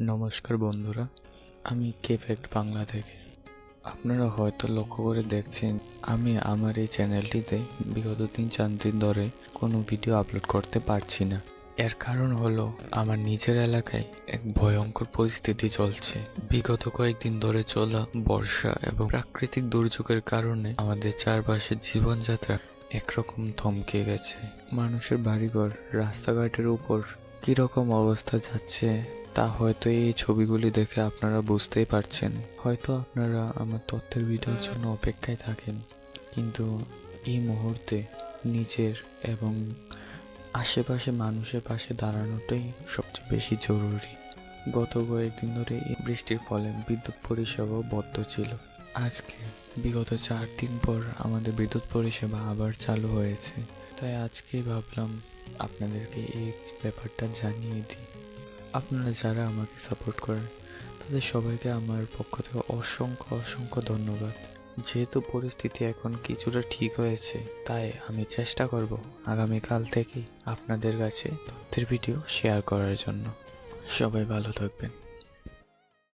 নমস্কার বন্ধুরা, আমি কেফেক্ট বাংলা থেকে। আপনারা হয়তো লক্ষ্য করে দেখছেন আমি আমার এই চ্যানেলটিতে বিগত 3-4 দিন ধরে কোনো ভিডিও আপলোড করতে পারছি না। এর কারণ হলো আমার নিজের এলাকায় এক ভয়ঙ্কর পরিস্থিতি চলছে। বিগত কয়েকদিন ধরে চলা বর্ষা এবং প্রাকৃতিক দুর্যোগের কারণে আমাদের চারপাশের জীবনযাত্রা একরকম থমকে গেছে। মানুষের বাড়িঘর, রাস্তাঘাটের উপর কিরকম অবস্থা যাচ্ছে তা হয়তো এই ছবিগুলি দেখে আপনারা বুঝতেই পারছেন। হয়তো আপনারা আমার তথ্যের ভিডিওর জন্য অপেক্ষায় থাকেন, কিন্তু এই মুহূর্তে নিজের এবং আশেপাশে মানুষের পাশে দাঁড়ানোটাই সবচেয়ে বেশি জরুরি। গত কয়েকদিন ধরে এই বৃষ্টির ফলে বিদ্যুৎ পরিষেবাও বন্ধ ছিল। আজকে বিগত 4 দিন পর আমাদের বিদ্যুৎ পরিষেবা আবার চালু হয়েছে, তাই আজকেই ভাবলাম আপনাদেরকে এই ব্যাপারটা জানিয়ে দিই। আপনারা যারা আমাকে সাপোর্ট করেন তাদের সবাইকে আমার পক্ষ থেকে অসংখ্য অসংখ্য ধন্যবাদ। যেহেতু পরিস্থিতি এখন কিছুটা ঠিক হয়েছে, তাই আমি চেষ্টা করব আগামীকাল থেকেই আপনাদের কাছে তথ্যের ভিডিও শেয়ার করার জন্য। সবাই ভালো থাকবেন।